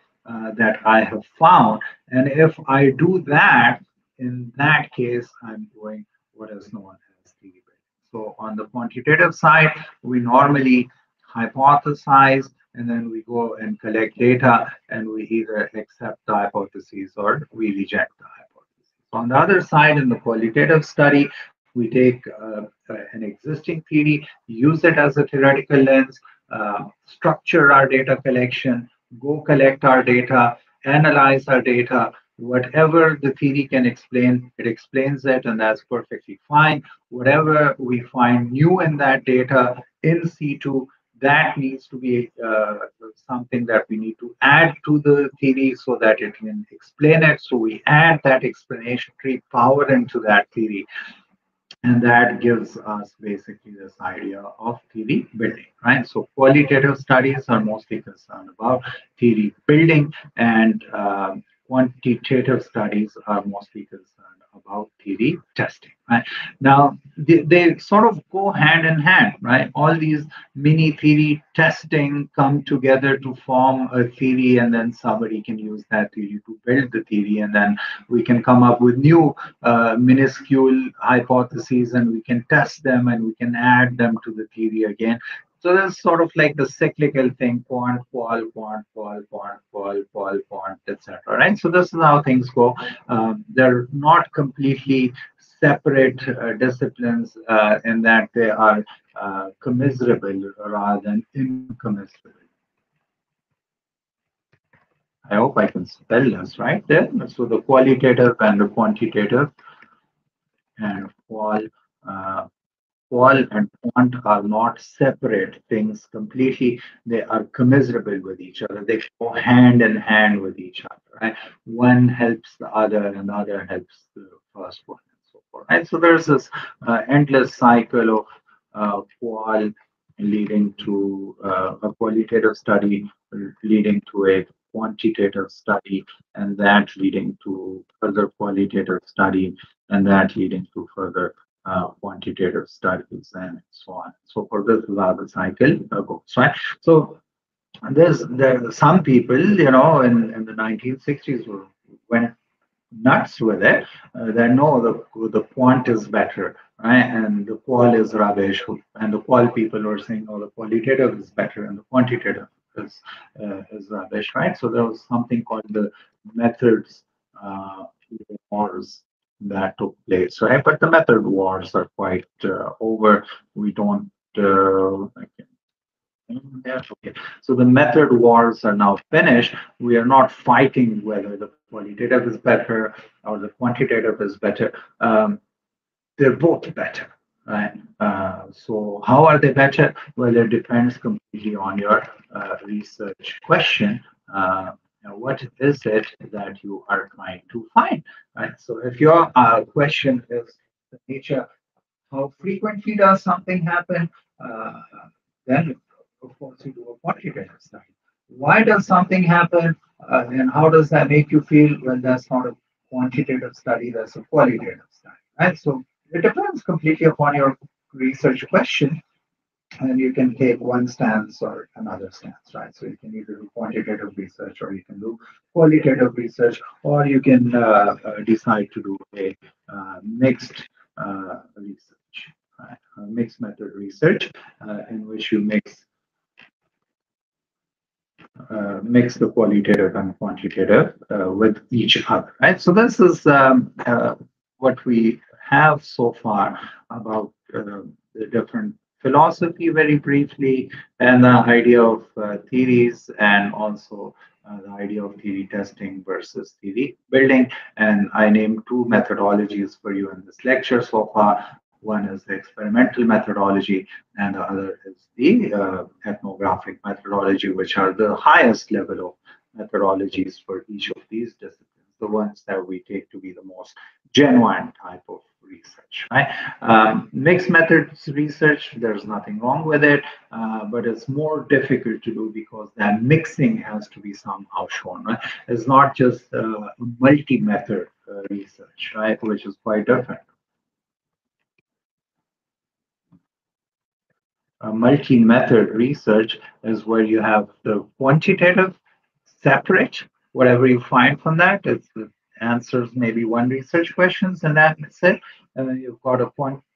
that I have found. And if I do that, in that case, I'm doing what is known as theory building. So on the quantitative side, we normally hypothesize, and then we go and collect data, and we either accept the hypotheses or we reject the hypotheses. On the other side, in the qualitative study, we take an existing theory, use it as a theoretical lens, structure our data collection, go collect our data, analyze our data. Whatever the theory can explain, it explains it, and that's perfectly fine. Whatever we find new in that data in situ, that needs to be something that we need to add to the theory so that it can explain it. So we add that explanatory power into that theory, and that gives us basically this idea of theory building, right? So qualitative studies are mostly concerned about theory building, and quantitative studies are mostly concerned about theory testing, right? Now, they sort of go hand in hand, right? All these mini theory testing come together to form a theory, and then somebody can use that theory to build the theory, and then we can come up with new minuscule hypotheses, and we can test them and we can add them to the theory again. So that's sort of like the cyclical thing, quant, qual, quant, qual, quant, qual, qual, quant, etc. Right? So this is how things go. They're not completely separate disciplines in that they are commiserable rather than incommiserable. I hope I can spell this right there. So the qualitative and the quantitative, and uh, qual and quant are not separate things completely. They are commiserable with each other. They go hand in hand with each other. Right? One helps the other, and the other helps the first one, and so forth. Right? So there's this endless cycle of qual leading to a qualitative study, leading to a quantitative study, and that leading to further qualitative study, and that leading to further quantitative studies, and so on. So for this is how the cycle goes, right? So there's some people, in the 1960s went nuts with it. They know the quant is better, right? And the qual is rubbish. And the qual people are saying, oh, the qualitative is better and the quantitative is rubbish, right? So there was something called the methods wars that took place, right? But the method wars are quite over. We don't. Yeah, okay. So the method wars are now finished. We are not fighting whether the qualitative is better or the quantitative is better. They're both better, right? So how are they better? Well, it depends completely on your research question. What is it that you are trying to find, right? So if your question is the nature, how frequently does something happen? Uh, then, of course, you do a quantitative study. Why does something happen? And how does that make you feel? Well, that's not a quantitative study, that's a qualitative study, right? So it depends completely upon your research question, and you can take one stance or another stance, right? So you can either do quantitative research or you can do qualitative research, or you can decide to do a mixed research, right? A mixed method research in which you mix the qualitative and quantitative with each other, right? So this is what we have so far about the different philosophy very briefly, and the idea of theories, and also the idea of theory testing versus theory building. And I named two methodologies for you in this lecture so far. One is the experimental methodology, and the other is the ethnographic methodology, which are the highest level of methodologies for each of these disciplines, the ones that we take to be the most genuine type of research, right? Mixed methods research, there's nothing wrong with it, but it's more difficult to do because that mixing has to be somehow shown, right? It's not just multi-method research, right, which is quite different. Multi-method research is where you have the quantitative separate, whatever you find from that. It's the answers maybe one research questions, and that's it. And then you've got a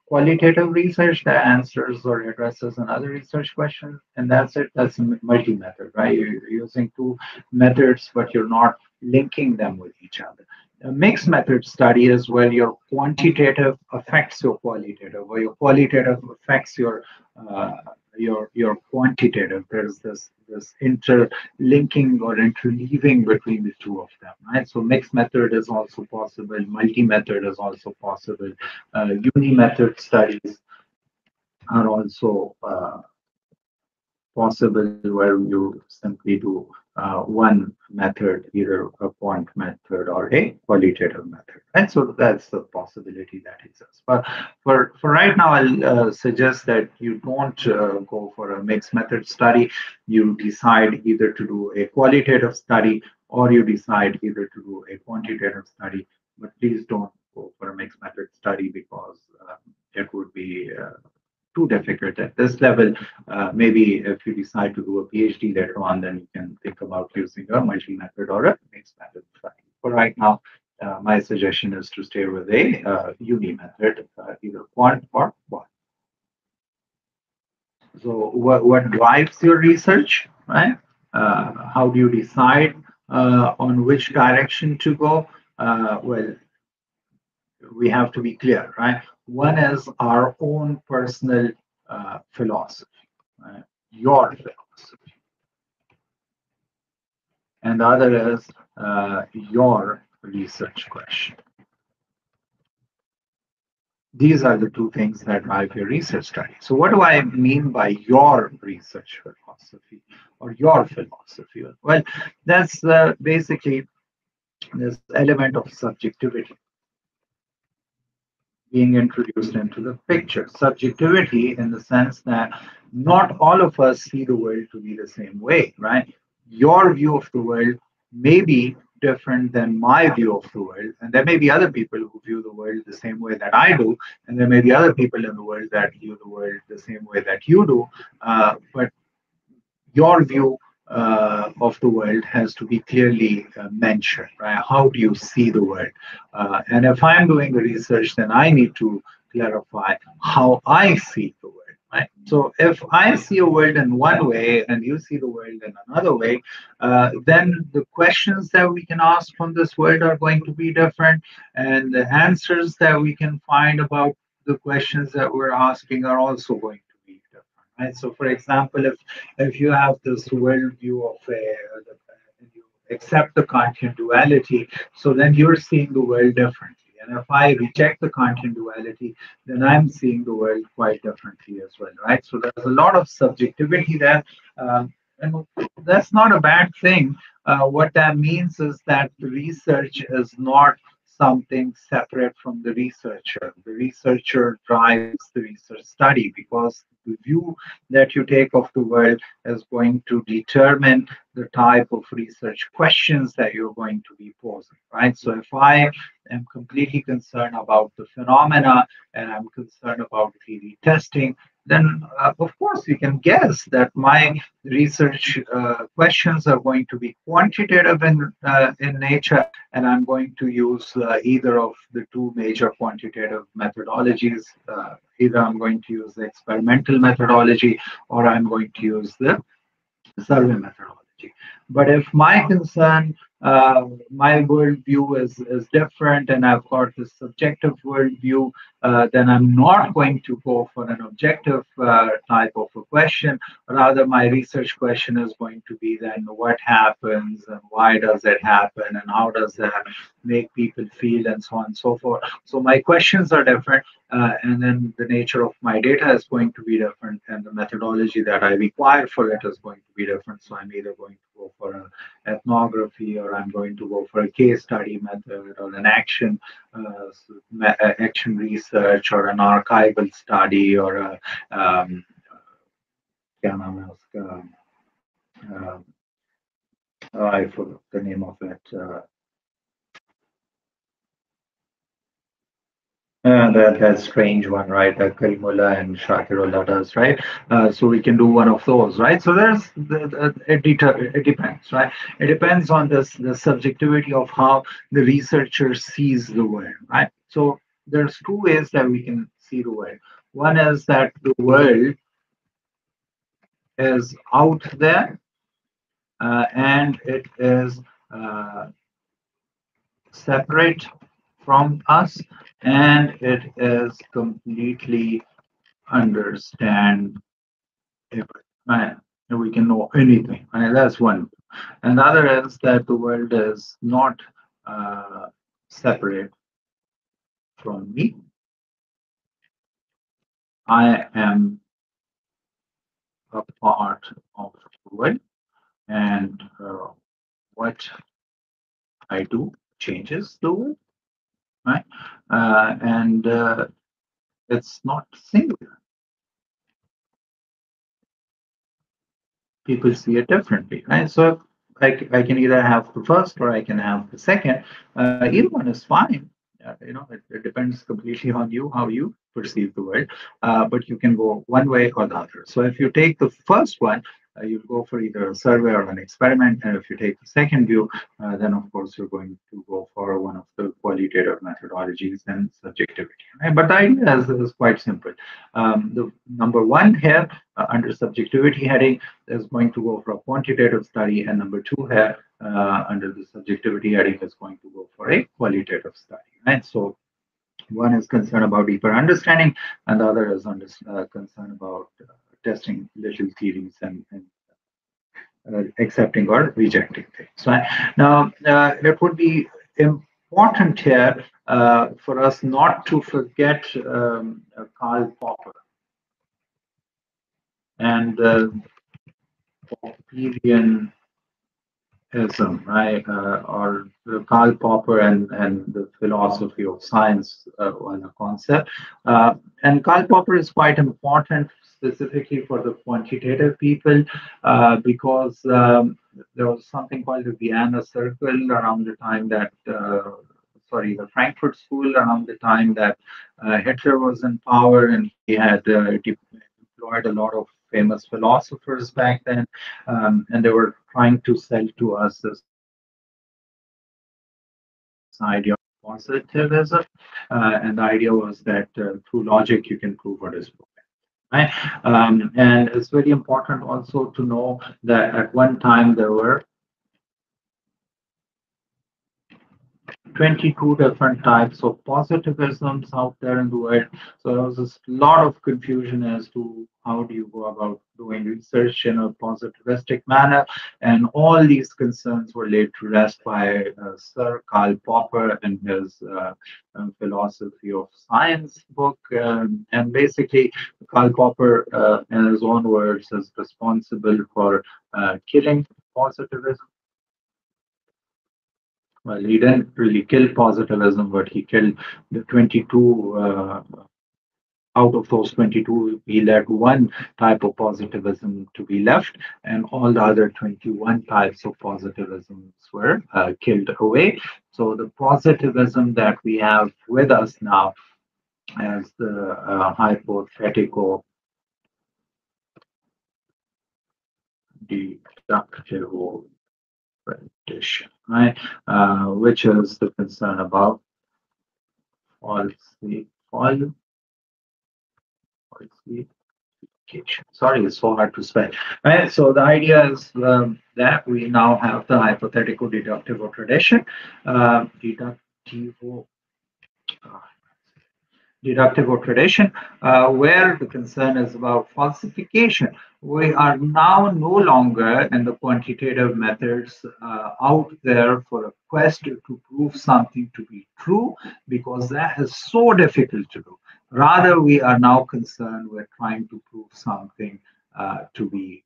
qualitative research that answers or addresses another research question, and that's it. That's a multi-method, right? You're using two methods, but you're not linking them with each other. A mixed method study is where your quantitative affects your qualitative, or your qualitative affects uh, your quantitative. There's this interlinking or interleaving between the two of them, right? So mixed method is also possible, multi-method is also possible, uni-method studies are also possible, where you simply do one method, either a quant method or a qualitative method, right? So that's the possibility that exists. But for right now, I'll suggest that you don't go for a mixed method study. You decide either to do a qualitative study or you decide either to do a quantitative study. But please don't go for a mixed method study, because it would be too difficult at this level. Maybe if you decide to do a PhD later on, then you can think about using a multi-method or a mixed method study. For right now, my suggestion is to stay with a uni method, either quant or quant. So what drives your research, right? How do you decide on which direction to go? Well, we have to be clear, right? One is our own personal philosophy, right? Your philosophy, and the other is your research question. These are the two things that drive your research study. So, what do I mean by your research philosophy or your philosophy? Well, that's basically this element of subjectivity. being introduced into the picture. Subjectivity, in the sense that not all of us see the world to be the same way, right? Your view of the world may be different than my view of the world, and there may be other people who view the world the same way that I do, and there may be other people in the world that view the world the same way that you do. But your view of the world has to be clearly mentioned, right? How do you see the world? And if I'm doing the research, then I need to clarify how I see the world. Right? So if I see a world in one way and you see the world in another way, then the questions that we can ask from this world are going to be different, and the answers that we can find about the questions that we're asking are also going to be different. Right? So, for example, if you have this worldview of you accept the Kantian duality, so then you're seeing the world differently. And if I reject the Kantian duality, then I'm seeing the world quite differently as well, right? So there's a lot of subjectivity there, and that's not a bad thing. What that means is that the research is not something separate from the researcher. The researcher drives the research study, because the view that you take of the world is going to determine the type of research questions that you're going to be posing, right? So if I am completely concerned about the phenomena and I'm concerned about theory testing, then of course you can guess that my research questions are going to be quantitative in nature, and I'm going to use either of the two major quantitative methodologies. Either I'm going to use the experimental methodology, or I'm going to use the survey methodology. But if my concern, my worldview is different, and I've got this subjective worldview, then I'm not going to go for an objective type of a question. Rather, my research question is going to be then what happens and why does it happen and how does that make people feel and so on and so forth. So my questions are different, and then the nature of my data is going to be different, and the methodology that I require for it is going to be different. So I'm either going to go for an ethnography, or I'm going to go for a case study method, or an action research, or an archival study, or a क्या नाम है उसका, uh, I forgot the name of it. That strange one, right? That Karimullah and Shakirullah does, right? So we can do one of those, right? So it depends, right? It depends on the subjectivity of how the researcher sees the world, right? So there's two ways that we can see the world. One is that the world is out there, and it is separate from us, and it is completely understand everything. Right? And we can know anything. Right? That's one. Another is that the world is not separate from me. I am a part of the world, and what I do changes the world. Right? And it's not singular. People see it differently, right? So I can either have the first or I can have the second. Either one is fine. It depends completely on you, how you perceive the world. But you can go one way or the other. So if you take the first one, you'll go for either a survey or an experiment. And if you take the second view, then of course you're going to go for one of the qualitative methodologies and subjectivity. Right? But the idea is quite simple. The number one here under subjectivity heading is going to go for a quantitative study, and number two here under the subjectivity heading is going to go for a qualitative study. Right? So one is concerned about deeper understanding, and the other is concerned about testing little theories and accepting or rejecting things. Right? Now, it would be important here for us not to forget Karl Popper and Popperian right? Or Karl Popper and the philosophy of science on a concept. And Karl Popper is quite important specifically for the quantitative people because there was something called the Vienna Circle around the time that, sorry, the Frankfurt School around the time that Hitler was in power, and he had employed a lot of famous philosophers back then, and they were trying to sell to us this idea of positivism. And the idea was that through logic you can prove what is proven. Right? And it's very important also to know that at one time there were 22 different types of positivisms out there in the world. So there was a lot of confusion as to how do you go about doing research in a positivistic manner. And all these concerns were laid to rest by Sir Karl Popper in his Philosophy of Science book. And basically, Karl Popper, in his own words, is responsible for killing positivism. Well, he didn't really kill positivism, but he killed the 22. Out of those 22, he let one type of positivism to be left, and all the other 21 types of positivisms were killed away. So the positivism that we have with us now as the hypothetical deductive rendition, right? Which is the concern about falsification. Sorry, it's so hard to spell. Right? So the idea is that we now have the hypothetical deductivo tradition. Deductivo deductible tradition, where the concern is about falsification. We are now no longer in the quantitative methods out there for a quest to prove something to be true, because that is so difficult to do. Rather, we are now concerned with trying to prove something to be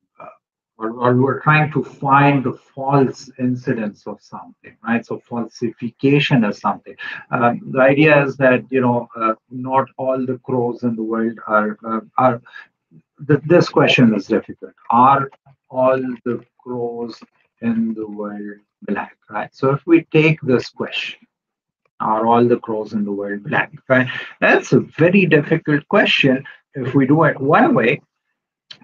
or we're trying to find the false incidence of something, right? So falsification is something. The idea is that not all the crows in the world are. This question is difficult. Are all the crows in the world black, right? So if we take this question, are all the crows in the world black, right? That's a very difficult question if we do it one way,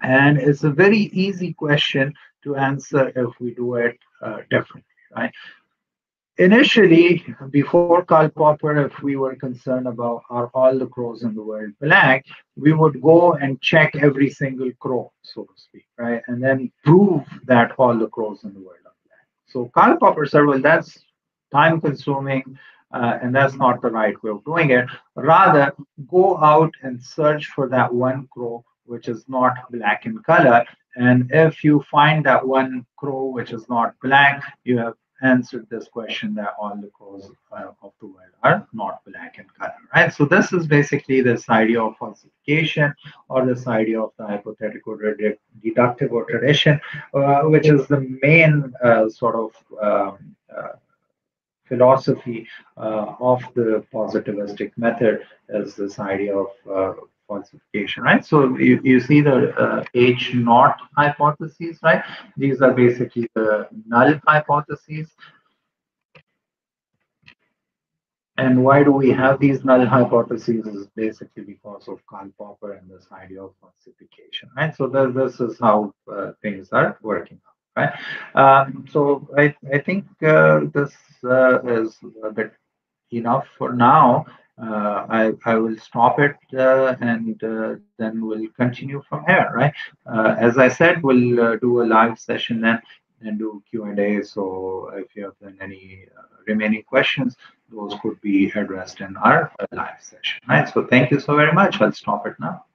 and it's a very easy question to answer if we do it differently, right? Initially, before Karl Popper, if we were concerned about are all the crows in the world black, we would go and check every single crow, so to speak, right? And then prove that all the crows in the world are black. So Karl Popper said, well, that's time consuming, and that's not the right way of doing it. Rather, go out and search for that one crow which is not black in color. And if you find that one crow which is not black, you have answered this question that all the crows of the world are not black in color, right? So this is basically this idea of falsification, or this idea of the hypothetical deductive or tradition, which is the main sort of philosophy of the positivistic method, is this idea of falsification, right? So you see the H naught hypotheses, right? These are basically the null hypotheses. And why do we have these null hypotheses is basically because of Karl Popper and this idea of falsification, right? So this is how things are working out, right? So I think this is a bit enough for now. I will stop it and then we'll continue from here, right? As I said, we'll do a live session then and do Q&A. So if you have then any remaining questions, those could be addressed in our live session, right? So thank you so very much. I'll stop it now.